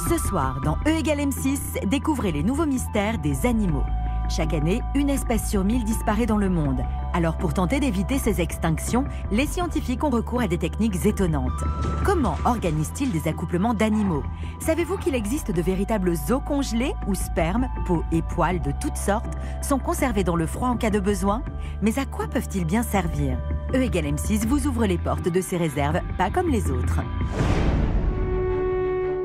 Ce soir, dans E égale M6, découvrez les nouveaux mystères des animaux. Chaque année, une espèce sur 1000 disparaît dans le monde. Alors pour tenter d'éviter ces extinctions, les scientifiques ont recours à des techniques étonnantes. Comment organisent-ils des accouplements d'animaux? Savez-vous qu'il existe de véritables os congelés où sperme, peau et poils de toutes sortes sont conservés dans le froid en cas de besoin? Mais à quoi peuvent-ils bien servir? E égale M6 vous ouvre les portes de ces réserves, pas comme les autres.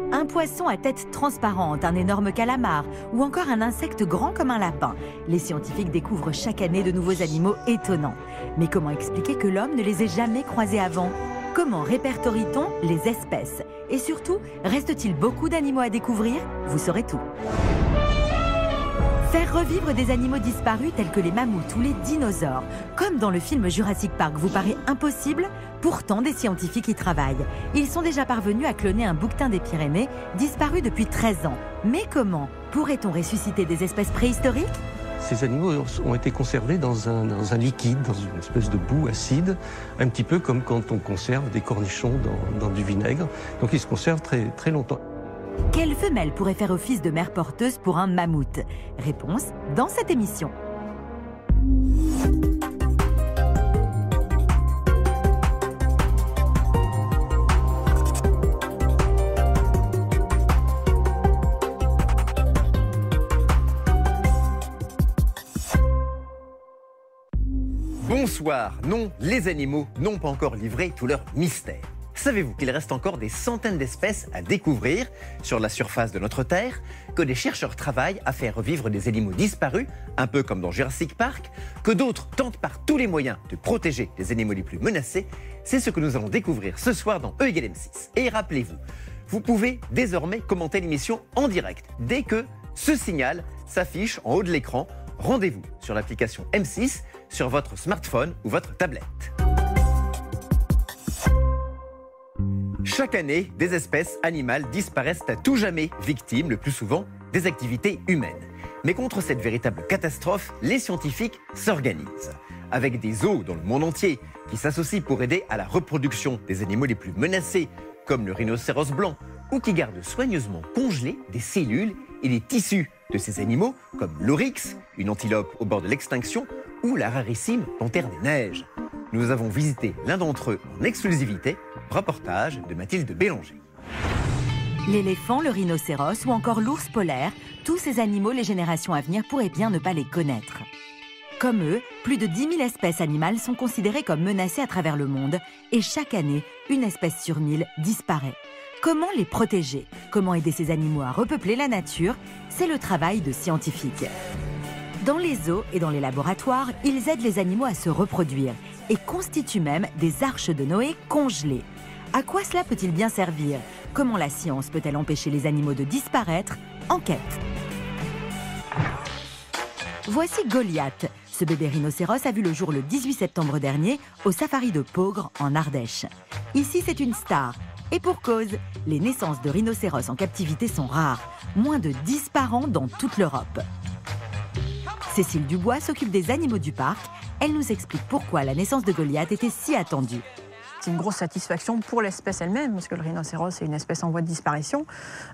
Un poisson à tête transparente, un énorme calamar ou encore un insecte grand comme un lapin. Les scientifiques découvrent chaque année de nouveaux animaux étonnants. Mais comment expliquer que l'homme ne les ait jamais croisés avant? Comment répertorie-t-on les espèces? Et surtout, reste-t-il beaucoup d'animaux à découvrir? Vous saurez tout. Faire revivre des animaux disparus tels que les mammouths ou les dinosaures, comme dans le film Jurassic Park, vous paraît impossible? Pourtant, des scientifiques y travaillent. Ils sont déjà parvenus à cloner un bouquetin des Pyrénées, disparu depuis 13 ans. Mais comment? Pourrait-on ressusciter des espèces préhistoriques? Ces animaux ont été conservés dans un liquide, dans une espèce de boue acide, un petit peu comme quand on conserve des cornichons dans du vinaigre. Donc ils se conservent très, très longtemps. Quelle femelle pourrait faire office de mère porteuse pour un mammouth? Réponse dans cette émission. Bonsoir. Non, les animaux n'ont pas encore livré tout leur mystère. Savez-vous qu'il reste encore des centaines d'espèces à découvrir sur la surface de notre Terre, que des chercheurs travaillent à faire revivre des animaux disparus, un peu comme dans Jurassic Park, que d'autres tentent par tous les moyens de protéger les animaux les plus menacés? C'est ce que nous allons découvrir ce soir dans E égale M6. Et rappelez-vous, vous pouvez désormais commenter l'émission en direct dès que ce signal s'affiche en haut de l'écran. Rendez-vous sur l'application M6, sur votre smartphone ou votre tablette. Chaque année, des espèces animales disparaissent à tout jamais, victimes le plus souvent des activités humaines. Mais contre cette véritable catastrophe, les scientifiques s'organisent. Avec des zoos dans le monde entier qui s'associent pour aider à la reproduction des animaux les plus menacés, comme le rhinocéros blanc, ou qui gardent soigneusement congelés des cellules et des tissus de ces animaux, comme l'oryx, une antilope au bord de l'extinction, ou la rarissime panthère des neiges. Nous avons visité l'un d'entre eux en exclusivité, reportage de Mathilde Bélanger. L'éléphant, le rhinocéros ou encore l'ours polaire, tous ces animaux, les générations à venir pourraient bien ne pas les connaître. Comme eux, plus de 10 000 espèces animales sont considérées comme menacées à travers le monde et chaque année, une espèce sur 1000 disparaît. Comment les protéger? Comment aider ces animaux à repeupler la nature? C'est le travail de scientifiques. Dans les zoos et dans les laboratoires, ils aident les animaux à se reproduire et constituent même des arches de Noé congelées. À quoi cela peut-il bien servir? Comment la science peut-elle empêcher les animaux de disparaître? Enquête. Voici Goliath. Ce bébé rhinocéros a vu le jour le 18 septembre dernier au safari de Peaugres en Ardèche. Ici, c'est une star. Et pour cause, les naissances de rhinocéros en captivité sont rares, moins de 10 par an dans toute l'Europe. Cécile Dubois s'occupe des animaux du parc. Elle nous explique pourquoi la naissance de Goliath était si attendue. C'est une grosse satisfaction pour l'espèce elle-même, parce que le rhinocéros est une espèce en voie de disparition,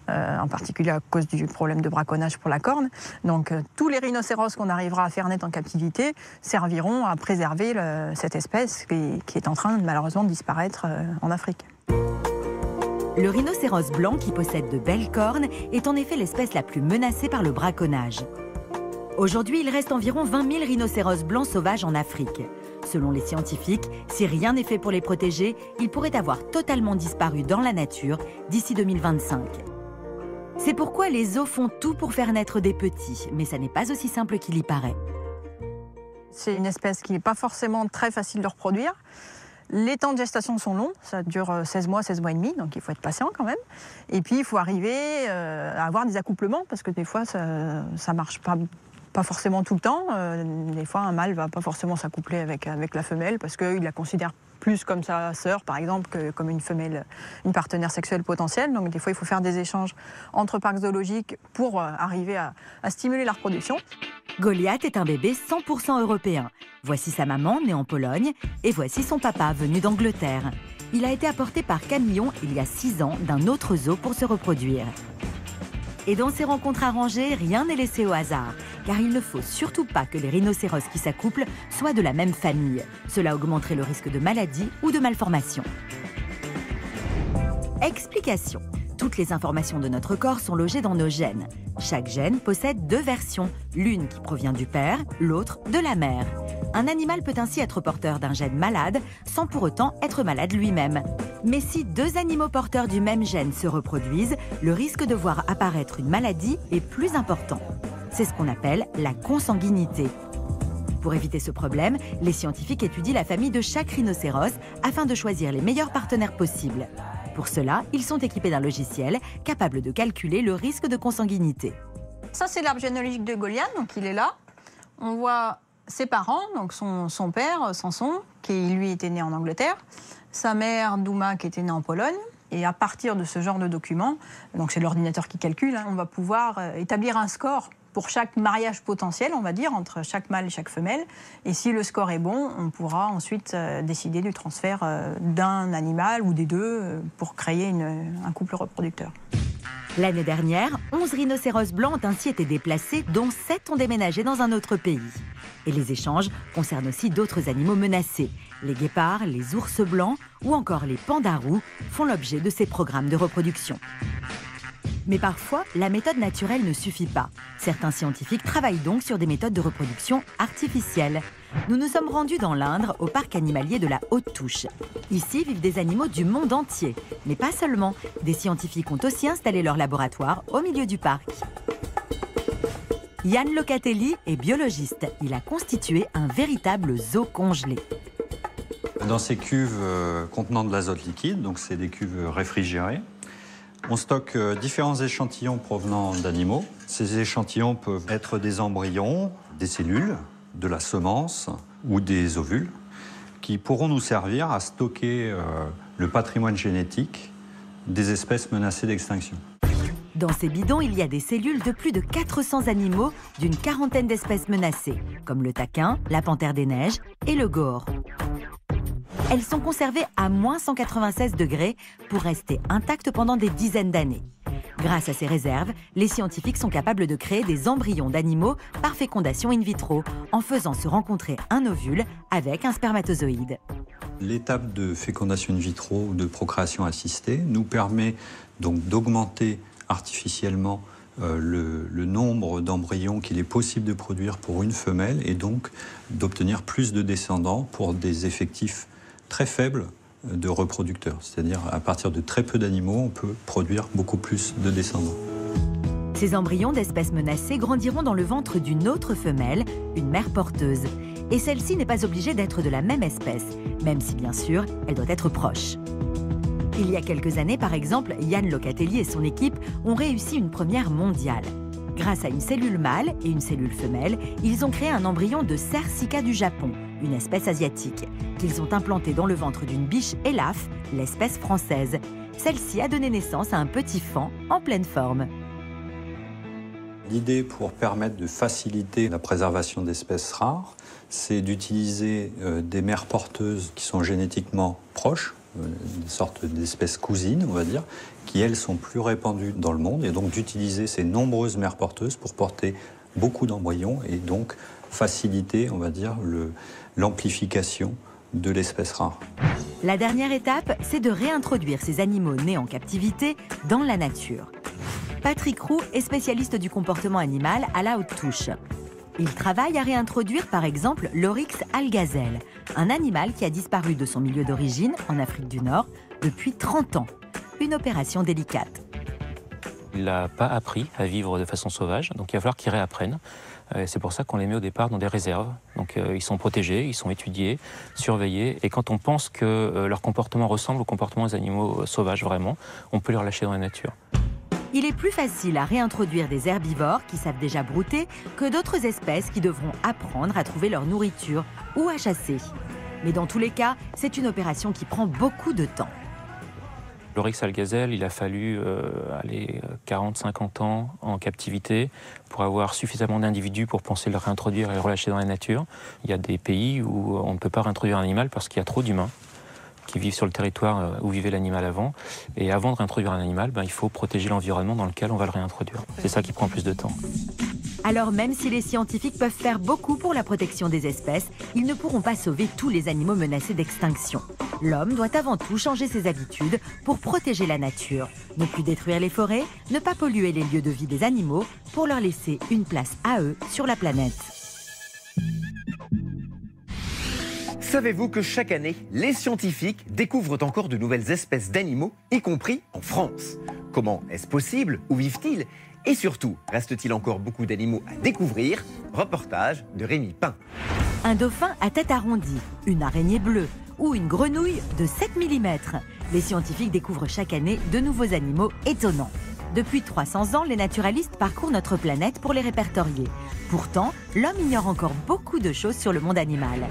en particulier à cause du problème de braconnage pour la corne. Donc tous les rhinocéros qu'on arrivera à faire naître en captivité serviront à préserver cette espèce qui est en train malheureusement de disparaître en Afrique. Le rhinocéros blanc, qui possède de belles cornes, est en effet l'espèce la plus menacée par le braconnage. Aujourd'hui, il reste environ 20 000 rhinocéros blancs sauvages en Afrique. Selon les scientifiques, si rien n'est fait pour les protéger, ils pourraient avoir totalement disparu dans la nature d'ici 2025. C'est pourquoi les zoos font tout pour faire naître des petits, mais ça n'est pas aussi simple qu'il y paraît. C'est une espèce qui n'est pas forcément très facile de reproduire. Les temps de gestation sont longs, ça dure 16 mois et demi, donc il faut être patient quand même. Et puis il faut arriver à avoir des accouplements, parce que des fois ça ne marche pas forcément tout le temps. Des fois un mâle ne va pas forcément s'accoupler avec la femelle, parce qu'il la considère plus comme sa sœur, par exemple, que comme une femelle, une partenaire sexuelle potentielle. Donc des fois il faut faire des échanges entre parcs zoologiques pour arriver à stimuler la reproduction. Goliath est un bébé 100% européen. Voici sa maman, née en Pologne, et voici son papa, venu d'Angleterre. Il a été apporté par camion il y a 6 ans d'un autre zoo pour se reproduire. Et dans ces rencontres arrangées, rien n'est laissé au hasard, car il ne faut surtout pas que les rhinocéros qui s'accouplent soient de la même famille. Cela augmenterait le risque de maladie ou de malformation. Explication. Toutes les informations de notre corps sont logées dans nos gènes. Chaque gène possède 2 versions, l'une qui provient du père, l'autre de la mère. Un animal peut ainsi être porteur d'un gène malade sans pour autant être malade lui-même. Mais si 2 animaux porteurs du même gène se reproduisent, le risque de voir apparaître une maladie est plus important. C'est ce qu'on appelle la consanguinité. Pour éviter ce problème, les scientifiques étudient la famille de chaque rhinocéros afin de choisir les meilleurs partenaires possibles. Pour cela, ils sont équipés d'un logiciel capable de calculer le risque de consanguinité. Ça, c'est l'arbre généalogique de Goliath, donc il est là. On voit ses parents, donc son père, Samson, qui lui était né en Angleterre, sa mère, Douma, qui était née en Pologne. Et à partir de ce genre de document, donc c'est l'ordinateur qui calcule, on va pouvoir établir un score pour chaque mariage potentiel, on va dire, entre chaque mâle et chaque femelle. Et si le score est bon, on pourra ensuite décider du transfert d'un animal ou des 2 pour créer un couple reproducteur. L'année dernière, 11 rhinocéros blancs ont ainsi été déplacés, dont 7 ont déménagé dans un autre pays. Et les échanges concernent aussi d'autres animaux menacés. Les guépards, les ours blancs ou encore les pandarous font l'objet de ces programmes de reproduction. Mais parfois, la méthode naturelle ne suffit pas. Certains scientifiques travaillent donc sur des méthodes de reproduction artificielles. Nous nous sommes rendus dans l'Indre, au parc animalier de la Haute-Touche. Ici vivent des animaux du monde entier. Mais pas seulement. Des scientifiques ont aussi installé leur laboratoire au milieu du parc. Yann Locatelli est biologiste. Il a constitué un véritable zoo congelé. Dans ces cuves contenant de l'azote liquide, donc c'est des cuves réfrigérées, on stocke différents échantillons provenant d'animaux. Ces échantillons peuvent être des embryons, des cellules, de la semence ou des ovules qui pourront nous servir à stocker le patrimoine génétique des espèces menacées d'extinction. Dans ces bidons, il y a des cellules de plus de 400 animaux d'une 40aine d'espèces menacées, comme le taquin, la panthère des neiges et le gore. Elles sont conservées à moins 196 degrés pour rester intactes pendant des dizaines d'années. Grâce à ces réserves, les scientifiques sont capables de créer des embryons d'animaux par fécondation in vitro, en faisant se rencontrer un ovule avec un spermatozoïde. L'étape de fécondation in vitro ou de procréation assistée nous permet donc d'augmenter artificiellement le nombre d'embryons qu'il est possible de produire pour une femelle et donc d'obtenir plus de descendants pour des effectifs très faibles de reproducteurs. C'est-à-dire à partir de très peu d'animaux, on peut produire beaucoup plus de descendants. Ces embryons d'espèces menacées grandiront dans le ventre d'une autre femelle, une mère porteuse. Et celle-ci n'est pas obligée d'être de la même espèce, même si bien sûr, elle doit être proche. Il y a quelques années, par exemple, Yann Locatelli et son équipe ont réussi une première mondiale. Grâce à une cellule mâle et une cellule femelle, ils ont créé un embryon de Cercica du Japon, une espèce asiatique, qu'ils ont implanté dans le ventre d'une biche élaphe, l'espèce française. Celle-ci a donné naissance à un petit faon en pleine forme. L'idée pour permettre de faciliter la préservation d'espèces rares, c'est d'utiliser des mères porteuses qui sont génétiquement proches, des sortes d'espèces cousines, on va dire, qui, elles, sont plus répandues dans le monde, et donc d'utiliser ces nombreuses mères porteuses pour porter beaucoup d'embryons et donc faciliter, on va dire, l'amplification de l'espèce rare. La dernière étape, c'est de réintroduire ces animaux nés en captivité dans la nature. Patrick Roux est spécialiste du comportement animal à la Haute-Touche. Il travaille à réintroduire par exemple l'Oryx algazelle, un animal qui a disparu de son milieu d'origine, en Afrique du Nord, depuis 30 ans. Une opération délicate. Il n'a pas appris à vivre de façon sauvage, donc il va falloir qu'il réapprenne. C'est pour ça qu'on les met au départ dans des réserves. Donc ils sont protégés, ils sont étudiés, surveillés. Et quand on pense que leur comportement ressemble au comportement des animaux sauvages vraiment, on peut les relâcher dans la nature. Il est plus facile à réintroduire des herbivores qui savent déjà brouter que d'autres espèces qui devront apprendre à trouver leur nourriture ou à chasser. Mais dans tous les cas, c'est une opération qui prend beaucoup de temps. L'Oryx algazelle, il a fallu 40-50 ans en captivité pour avoir suffisamment d'individus pour penser le réintroduire et le relâcher dans la nature. Il y a des pays où on ne peut pas réintroduire un animal parce qu'il y a trop d'humains qui vivent sur le territoire où vivait l'animal avant. Et avant de réintroduire un animal, il faut protéger l'environnement dans lequel on va le réintroduire. C'est ça qui prend plus de temps. Alors même si les scientifiques peuvent faire beaucoup pour la protection des espèces, ils ne pourront pas sauver tous les animaux menacés d'extinction. L'homme doit avant tout changer ses habitudes pour protéger la nature. Ne plus détruire les forêts, ne pas polluer les lieux de vie des animaux pour leur laisser une place à eux sur la planète. Savez-vous que chaque année, les scientifiques découvrent encore de nouvelles espèces d'animaux, y compris en France? Comment est-ce possible? Où vivent-ils? Et surtout, reste-t-il encore beaucoup d'animaux à découvrir? Reportage de Rémi Pain. Un dauphin à tête arrondie, une araignée bleue ou une grenouille de 7 mm. Les scientifiques découvrent chaque année de nouveaux animaux étonnants. Depuis 300 ans, les naturalistes parcourent notre planète pour les répertorier. Pourtant, l'homme ignore encore beaucoup de choses sur le monde animal.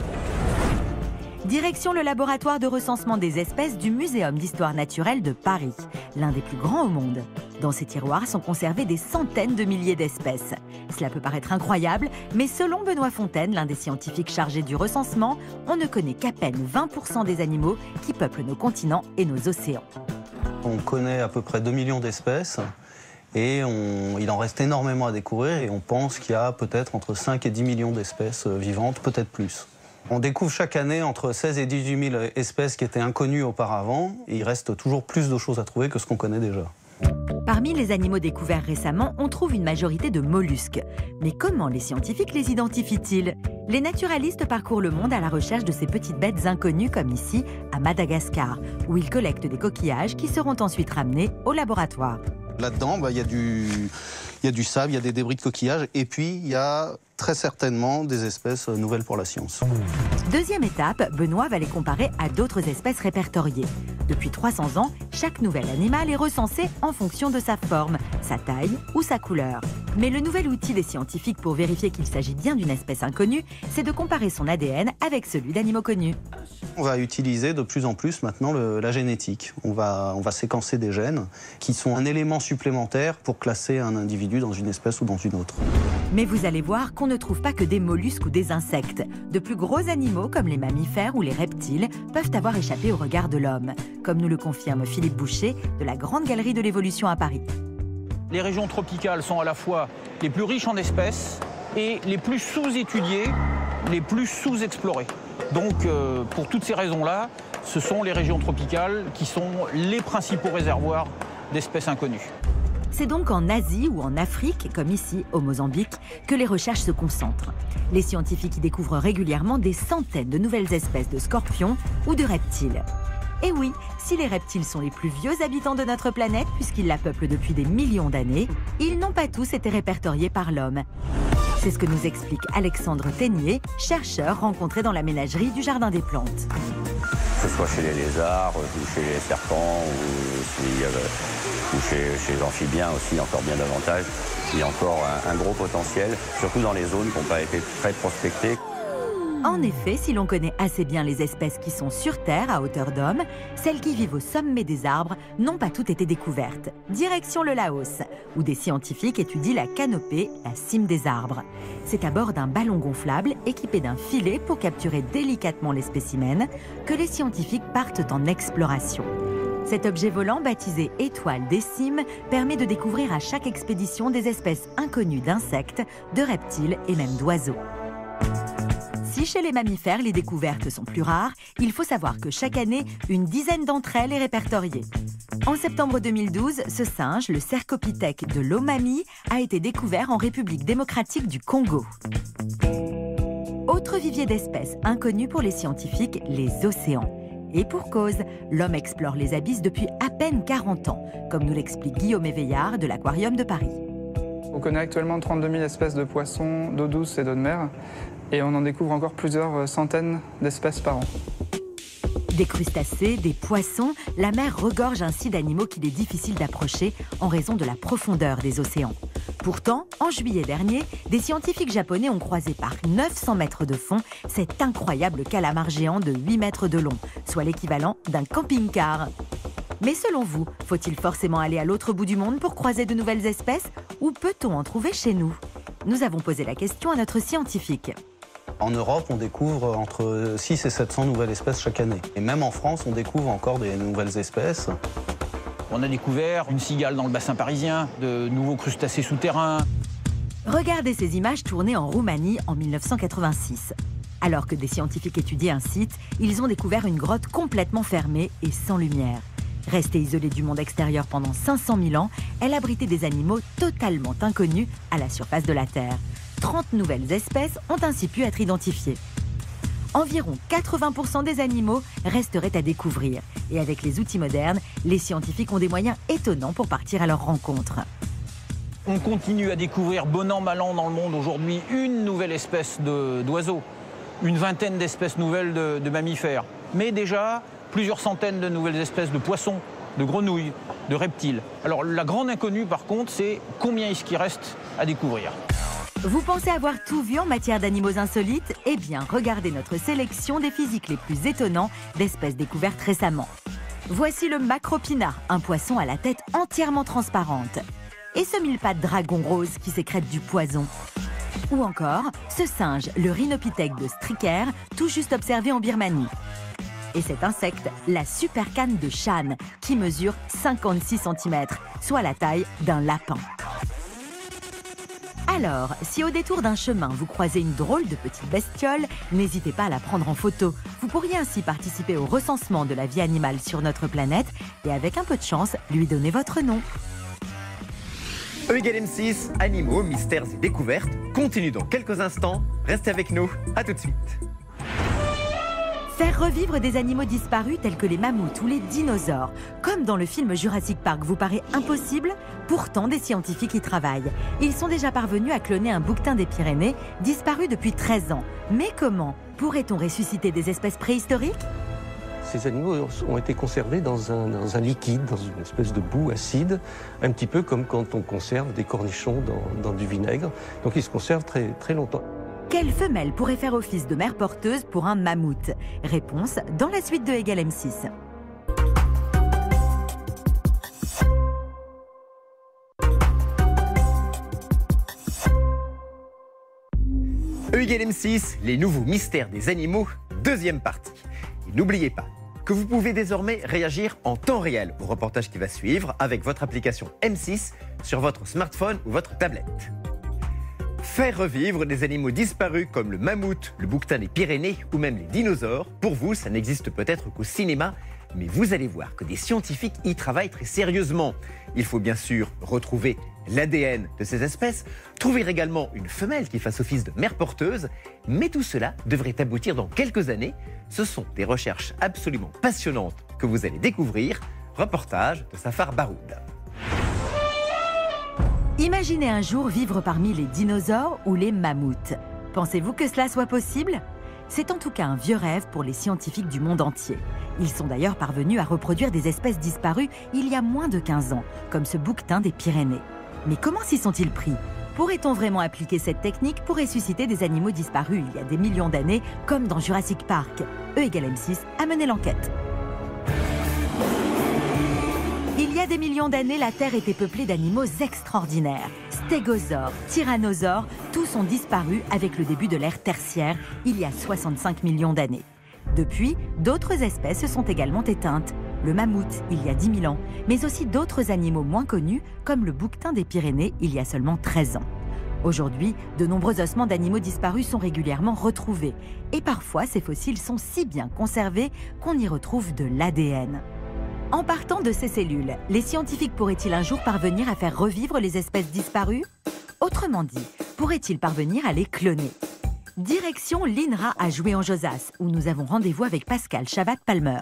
Direction le laboratoire de recensement des espèces du Muséum d'histoire naturelle de Paris, l'un des plus grands au monde. Dans ces tiroirs sont conservées des centaines de milliers d'espèces. Cela peut paraître incroyable, mais selon Benoît Fontaine, l'un des scientifiques chargés du recensement, on ne connaît qu'à peine 20% des animaux qui peuplent nos continents et nos océans. On connaît à peu près 2 millions d'espèces et il en reste énormément à découvrir et on pense qu'il y a peut-être entre 5 et 10 millions d'espèces vivantes, peut-être plus. On découvre chaque année entre 16 et 18 000 espèces qui étaient inconnues auparavant et il reste toujours plus de choses à trouver que ce qu'on connaît déjà. Parmi les animaux découverts récemment, on trouve une majorité de mollusques. Mais comment les scientifiques les identifient-ils? Les naturalistes parcourent le monde à la recherche de ces petites bêtes inconnues comme ici, à Madagascar, où ils collectent des coquillages qui seront ensuite ramenés au laboratoire. Là-dedans, il y a du sable, il y a des débris de coquillages et puis il y a très certainement des espèces nouvelles pour la science. Deuxième étape, Benoît va les comparer à d'autres espèces répertoriées. Depuis 300 ans, chaque nouvel animal est recensé en fonction de sa forme, sa taille ou sa couleur. Mais le nouvel outil des scientifiques pour vérifier qu'il s'agit bien d'une espèce inconnue, c'est de comparer son ADN avec celui d'animaux connus. On va utiliser de plus en plus maintenant la génétique. On va séquencer des gènes qui sont un élément supplémentaire pour classer un individu dans une espèce ou dans une autre. Mais vous allez voir qu'on ne trouve pas que des mollusques ou des insectes. De plus gros animaux comme les mammifères ou les reptiles peuvent avoir échappé au regard de l'homme, comme nous le confirme Philippe Boucher de la Grande Galerie de l'Évolution à Paris. Les régions tropicales sont à la fois les plus riches en espèces et les plus sous-étudiées, les plus sous-explorées. Donc, pour toutes ces raisons-là, ce sont les régions tropicales qui sont les principaux réservoirs d'espèces inconnues. C'est donc en Asie ou en Afrique, comme ici, au Mozambique, que les recherches se concentrent. Les scientifiques y découvrent régulièrement des centaines de nouvelles espèces de scorpions ou de reptiles. Et oui, si les reptiles sont les plus vieux habitants de notre planète, puisqu'ils la peuplent depuis des millions d'années, ils n'ont pas tous été répertoriés par l'homme. C'est ce que nous explique Alexandre Ténier, chercheur rencontré dans la ménagerie du Jardin des Plantes. Que ce soit chez les lézards, ou chez les serpents, ou chez les amphibiens aussi, encore bien davantage. Il y a encore un gros potentiel, surtout dans les zones qui n'ont pas été très prospectées. En effet, si l'on connaît assez bien les espèces qui sont sur Terre à hauteur d'homme, celles qui vivent au sommet des arbres n'ont pas toutes été découvertes. Direction le Laos, où des scientifiques étudient la canopée, la cime des arbres. C'est à bord d'un ballon gonflable équipé d'un filet pour capturer délicatement les spécimens que les scientifiques partent en exploration. Cet objet volant, baptisé Étoile des cimes, permet de découvrir à chaque expédition des espèces inconnues d'insectes, de reptiles et même d'oiseaux. Si chez les mammifères, les découvertes sont plus rares, il faut savoir que chaque année, une dizaine d'entre elles est répertoriée. En septembre 2012, ce singe, le Cercopithèque de Lomami, a été découvert en République démocratique du Congo. Autre vivier d'espèces inconnu pour les scientifiques, les océans. Et pour cause, l'homme explore les abysses depuis à peine 40 ans, comme nous l'explique Guillaume Éveillard de l'Aquarium de Paris. On connaît actuellement 32 000 espèces de poissons d'eau douce et d'eau de mer, et on en découvre encore plusieurs centaines d'espèces par an. Des crustacés, des poissons, la mer regorge ainsi d'animaux qu'il est difficile d'approcher en raison de la profondeur des océans. Pourtant, en juillet dernier, des scientifiques japonais ont croisé par 900 mètres de fond cet incroyable calamar géant de 8 mètres de long, soit l'équivalent d'un camping-car. Mais selon vous, faut-il forcément aller à l'autre bout du monde pour croiser de nouvelles espèces ou peut-on en trouver chez nous? Nous avons posé la question à notre scientifique. En Europe, on découvre entre 6 et 700 nouvelles espèces chaque année. Et même en France, on découvre encore des nouvelles espèces. On a découvert une cigale dans le bassin parisien, de nouveaux crustacés souterrains. Regardez ces images tournées en Roumanie en 1986. Alors que des scientifiques étudiaient un site, ils ont découvert une grotte complètement fermée et sans lumière. Restée isolée du monde extérieur pendant 500 000 ans, elle abritait des animaux totalement inconnus à la surface de la Terre. 30 nouvelles espèces ont ainsi pu être identifiées. Environ 80% des animaux resteraient à découvrir. Et avec les outils modernes, les scientifiques ont des moyens étonnants pour partir à leur rencontre. On continue à découvrir bon an, mal an dans le monde aujourd'hui une nouvelle espèce d'oiseaux, une vingtaine d'espèces nouvelles de mammifères. Mais déjà, plusieurs centaines de nouvelles espèces de poissons, de grenouilles, de reptiles. Alors la grande inconnue par contre, c'est combien est-ce qu'il reste à découvrir. Vous pensez avoir tout vu en matière d'animaux insolites? Eh bien, regardez notre sélection des physiques les plus étonnants d'espèces découvertes récemment. Voici le macropina, un poisson à la tête entièrement transparente. Et ce mille-pattes dragon rose qui sécrète du poison. Ou encore, ce singe, le rhinopithèque de Stricker, tout juste observé en Birmanie. Et cet insecte, la supercane de Shan, qui mesure 56 cm, soit la taille d'un lapin. Alors, si au détour d'un chemin, vous croisez une drôle de petite bestiole, n'hésitez pas à la prendre en photo. Vous pourriez ainsi participer au recensement de la vie animale sur notre planète et avec un peu de chance, lui donner votre nom. E=M6, animaux, mystères et découvertes, continue dans quelques instants. Restez avec nous, à tout de suite. Faire revivre des animaux disparus tels que les mammouths ou les dinosaures, comme dans le film Jurassic Park, vous paraît impossible? Pourtant, des scientifiques y travaillent. Ils sont déjà parvenus à cloner un bouquetin des Pyrénées, disparu depuis 13 ans. Mais comment? Pourrait-on ressusciter des espèces préhistoriques? Ces animaux ont été conservés dans un liquide, dans une espèce de boue acide, un petit peu comme quand on conserve des cornichons dans du vinaigre. Donc ils se conservent très, très longtemps. Quelle femelle pourrait faire office de mère porteuse pour un mammouth? Réponse dans la suite de =M6. E=M6, les nouveaux mystères des animaux, deuxième partie. Et n'oubliez pas que vous pouvez désormais réagir en temps réel au reportage qui va suivre avec votre application M6 sur votre smartphone ou votre tablette. Faire revivre des animaux disparus comme le mammouth, le bouquetin des Pyrénées ou même les dinosaures, pour vous, ça n'existe peut-être qu'au cinéma, mais vous allez voir que des scientifiques y travaillent très sérieusement. Il faut bien sûr retrouver l'ADN de ces espèces, trouver également une femelle qui fasse office de mère porteuse, mais tout cela devrait aboutir dans quelques années. Ce sont des recherches absolument passionnantes que vous allez découvrir. Reportage de Safar Baroud. Imaginez un jour vivre parmi les dinosaures ou les mammouths. Pensez-vous que cela soit possible? C'est en tout cas un vieux rêve pour les scientifiques du monde entier. Ils sont d'ailleurs parvenus à reproduire des espèces disparues il y a moins de 15 ans, comme ce bouquetin des Pyrénées. Mais comment s'y sont-ils pris? Pourrait-on vraiment appliquer cette technique pour ressusciter des animaux disparus il y a des millions d'années, comme dans Jurassic Park? E=M6 a mené l'enquête. Il y a des millions d'années, la Terre était peuplée d'animaux extraordinaires. Stégosaures, tyrannosaures, tous ont disparu avec le début de l'ère tertiaire, il y a 65 millions d'années. Depuis, d'autres espèces se sont également éteintes. Le mammouth, il y a 10 000 ans, mais aussi d'autres animaux moins connus, comme le bouquetin des Pyrénées, il y a seulement 13 ans. Aujourd'hui, de nombreux ossements d'animaux disparus sont régulièrement retrouvés. Et parfois, ces fossiles sont si bien conservés qu'on y retrouve de l'ADN. En partant de ces cellules, les scientifiques pourraient-ils un jour parvenir à faire revivre les espèces disparues? Autrement dit, pourraient-ils parvenir à les cloner? Direction l'INRA à Joué-en-Josas, où nous avons rendez-vous avec Pascal Chavat-Palmer.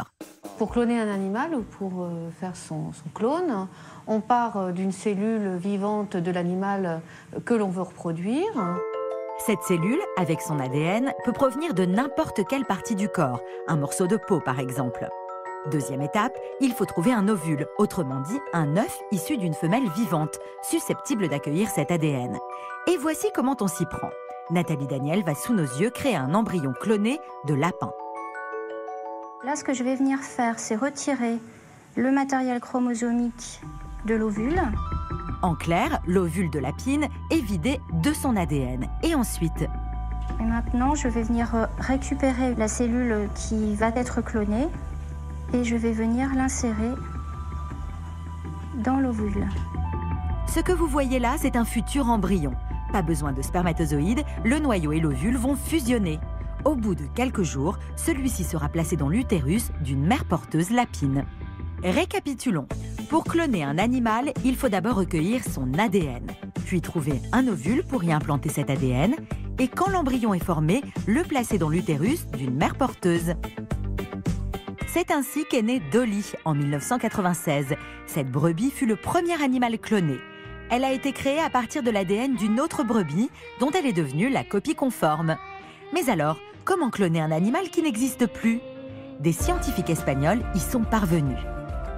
Pour cloner un animal ou pour faire son clone, on part d'une cellule vivante de l'animal que l'on veut reproduire. Cette cellule, avec son ADN, peut provenir de n'importe quelle partie du corps, un morceau de peau par exemple. Deuxième étape, il faut trouver un ovule, autrement dit un œuf issu d'une femelle vivante, susceptible d'accueillir cet ADN. Et voici comment on s'y prend. Nathalie Daniel va sous nos yeux créer un embryon cloné de lapin. Là, ce que je vais venir faire, c'est retirer le matériel chromosomique de l'ovule. En clair, l'ovule de lapine est vidé de son ADN. Et ensuite, Et maintenant, je vais venir récupérer la cellule qui va être clonée et je vais venir l'insérer dans l'ovule. Ce que vous voyez là, c'est un futur embryon. Pas besoin de spermatozoïdes, le noyau et l'ovule vont fusionner. Au bout de quelques jours, celui-ci sera placé dans l'utérus d'une mère porteuse lapine. Récapitulons. Pour cloner un animal, il faut d'abord recueillir son ADN, puis trouver un ovule pour y implanter cet ADN, et quand l'embryon est formé, le placer dans l'utérus d'une mère porteuse. C'est ainsi qu'est née Dolly en 1996. Cette brebis fut le premier animal cloné. Elle a été créée à partir de l'ADN d'une autre brebis dont elle est devenue la copie conforme. Mais alors, comment cloner un animal qui n'existe plus? Des scientifiques espagnols y sont parvenus.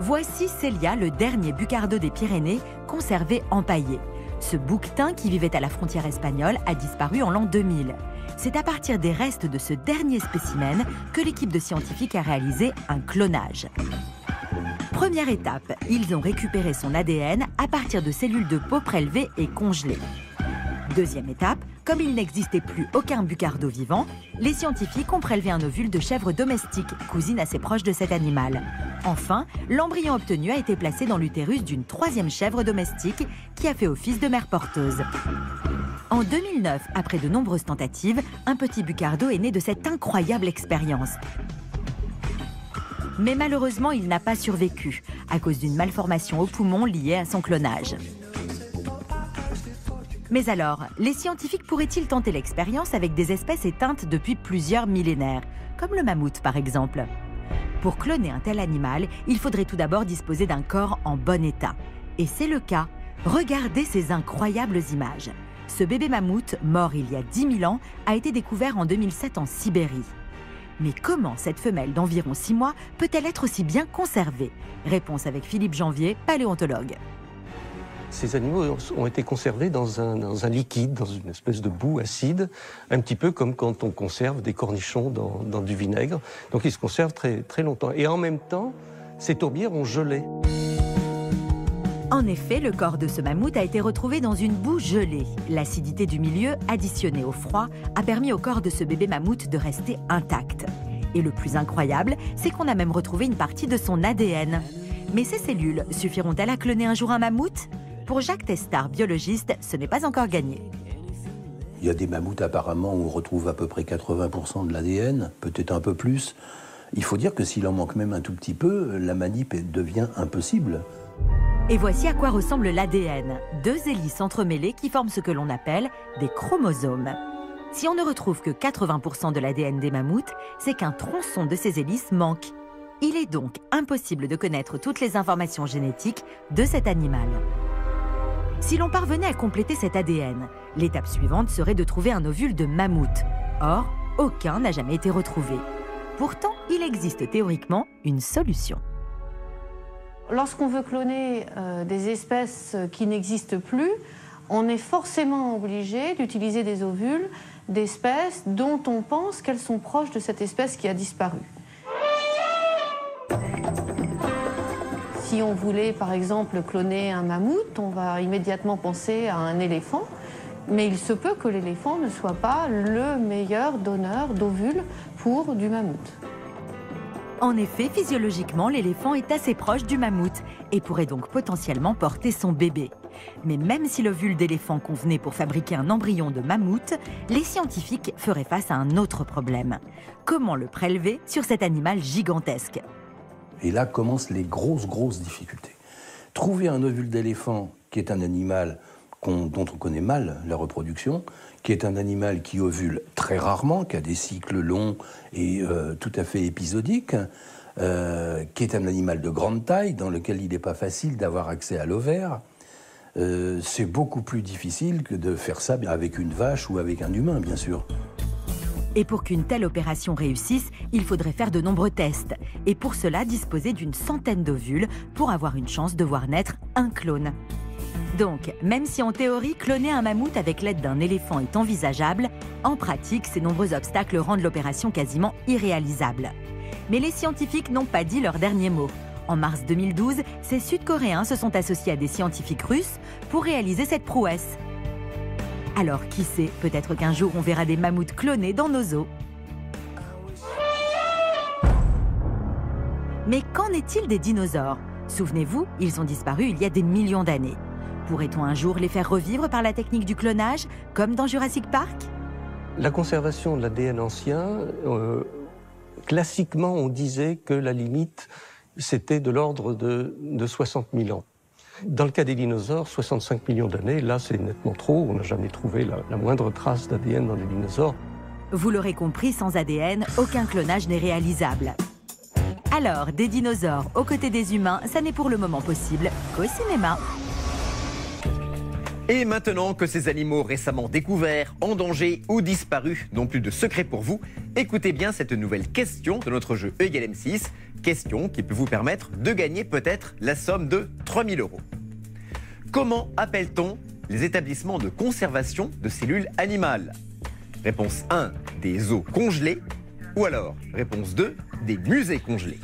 Voici Célia, le dernier bucardo des Pyrénées, conservé empaillé. Ce bouquetin qui vivait à la frontière espagnole a disparu en l'an 2000. C'est à partir des restes de ce dernier spécimen que l'équipe de scientifiques a réalisé un clonage. Première étape, ils ont récupéré son ADN à partir de cellules de peau prélevées et congelées. Deuxième étape, comme il n'existait plus aucun bucardo vivant, les scientifiques ont prélevé un ovule de chèvre domestique, cousine assez proche de cet animal. Enfin, l'embryon obtenu a été placé dans l'utérus d'une troisième chèvre domestique qui a fait office de mère porteuse. En 2009, après de nombreuses tentatives, un petit bucardo est né de cette incroyable expérience. Mais malheureusement, il n'a pas survécu, à cause d'une malformation au poumon liée à son clonage. Mais alors, les scientifiques pourraient-ils tenter l'expérience avec des espèces éteintes depuis plusieurs millénaires, comme le mammouth par exemple? Pour cloner un tel animal, il faudrait tout d'abord disposer d'un corps en bon état. Et c'est le cas. Regardez ces incroyables images. Ce bébé mammouth, mort il y a 10 000 ans, a été découvert en 2007 en Sibérie. Mais comment cette femelle d'environ 6 mois peut-elle être aussi bien conservée? Réponse avec Philippe Janvier, paléontologue. Ces animaux ont été conservés dans un liquide, dans une espèce de boue acide, un petit peu comme quand on conserve des cornichons dans du vinaigre. Donc ils se conservent très, très longtemps. Et en même temps, ces tourbières ont gelé. En effet, le corps de ce mammouth a été retrouvé dans une boue gelée. L'acidité du milieu, additionnée au froid, a permis au corps de ce bébé mammouth de rester intact. Et le plus incroyable, c'est qu'on a même retrouvé une partie de son ADN. Mais ces cellules suffiront-elles à cloner un jour un mammouth? Pour Jacques Testard, biologiste, ce n'est pas encore gagné. Il y a des mammouths apparemment où on retrouve à peu près 80% de l'ADN, peut-être un peu plus. Il faut dire que s'il en manque même un tout petit peu, la manip devient impossible. Et voici à quoi ressemble l'ADN. 2 hélices entremêlées qui forment ce que l'on appelle des chromosomes. Si on ne retrouve que 80% de l'ADN des mammouths, c'est qu'un tronçon de ces hélices manque. Il est donc impossible de connaître toutes les informations génétiques de cet animal. Si l'on parvenait à compléter cet ADN, l'étape suivante serait de trouver un ovule de mammouth. Or, aucun n'a jamais été retrouvé. Pourtant, il existe théoriquement une solution. Lorsqu'on veut cloner des espèces qui n'existent plus, on est forcément obligé d'utiliser des ovules d'espèces dont on pense qu'elles sont proches de cette espèce qui a disparu. Si on voulait, par exemple, cloner un mammouth, on va immédiatement penser à un éléphant, mais il se peut que l'éléphant ne soit pas le meilleur donneur d'ovules pour du mammouth. En effet, physiologiquement, l'éléphant est assez proche du mammouth et pourrait donc potentiellement porter son bébé. Mais même si l'ovule d'éléphant convenait pour fabriquer un embryon de mammouth, les scientifiques feraient face à un autre problème. Comment le prélever sur cet animal gigantesque ? Et là commencent les grosses difficultés. Trouver un ovule d'éléphant, qui est un animal dont on connaît mal la reproduction, qui est un animal qui ovule très rarement, qui a des cycles longs et tout à fait épisodiques, qui est un animal de grande taille, dans lequel il n'est pas facile d'avoir accès à l'ovaire. C'est beaucoup plus difficile que de faire ça avec une vache ou avec un humain, bien sûr. Et pour qu'une telle opération réussisse, il faudrait faire de nombreux tests. Et pour cela, disposer d'une centaine d'ovules pour avoir une chance de voir naître un clone. Donc, même si en théorie, cloner un mammouth avec l'aide d'un éléphant est envisageable, en pratique, ces nombreux obstacles rendent l'opération quasiment irréalisable. Mais les scientifiques n'ont pas dit leur dernier mot. En mars 2012, ces Sud-Coréens se sont associés à des scientifiques russes pour réaliser cette prouesse. Alors qui sait, peut-être qu'un jour on verra des mammouths clonés dans nos zoos. Mais qu'en est-il des dinosaures? Souvenez-vous, ils ont disparu il y a des millions d'années. Pourrait-on un jour les faire revivre par la technique du clonage, comme dans Jurassic Park? La conservation de l'ADN ancien, classiquement, on disait que la limite, c'était de l'ordre de 60 000 ans. Dans le cas des dinosaures, 65 millions d'années, là, c'est nettement trop. On n'a jamais trouvé la moindre trace d'ADN dans les dinosaures. Vous l'aurez compris, sans ADN, aucun clonage n'est réalisable. Alors, des dinosaures aux côtés des humains, ça n'est pour le moment possible qu'au cinéma. Et maintenant que ces animaux récemment découverts, en danger ou disparus n'ont plus de secret pour vous, écoutez bien cette nouvelle question de notre jeu E = M6, question qui peut vous permettre de gagner peut-être la somme de 3 000 €. Comment appelle-t-on les établissements de conservation de cellules animales? Réponse 1, des zoos congelés, ou alors réponse 2, des musées congelés.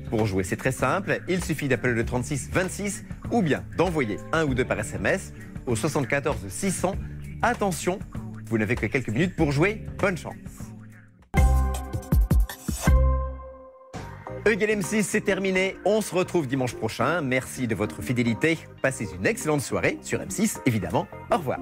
Pour jouer, c'est très simple, il suffit d'appeler le 36 26 ou bien d'envoyer 1 ou 2 par SMS au 74 600. Attention, vous n'avez que quelques minutes pour jouer, bonne chance. E = M6, c'est terminé, on se retrouve dimanche prochain. Merci de votre fidélité, passez une excellente soirée sur M6 évidemment, au revoir.